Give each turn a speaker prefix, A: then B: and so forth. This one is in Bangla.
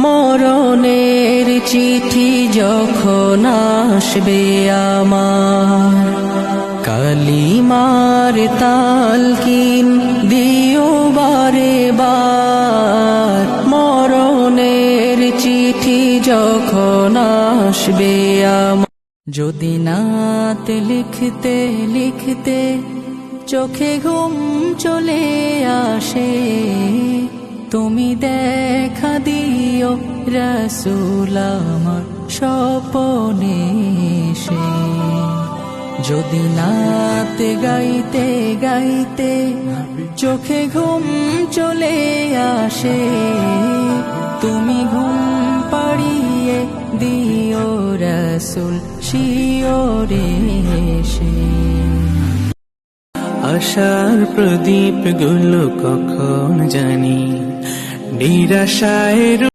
A: মরণের চিঠি যখন আসবে আমার, কালিমার তালকিন দিও বারে বার। মরণের চিঠি যখন আসবে আমার, যদি নাতে লিখতে লিখতে চোখে ঘুম চলে আসে, তুমি দেখা দিও রাসূল আমার স্বপনে এসে। যদি নাতে গাইতে গাইতে চোখে ঘুম চলে আসে, তুমি ঘুম পাড়িয়ে দিও রাসূল শিওরে এসে।
B: আশার প্রদীপ গুলো কখন জানি নিরাশায়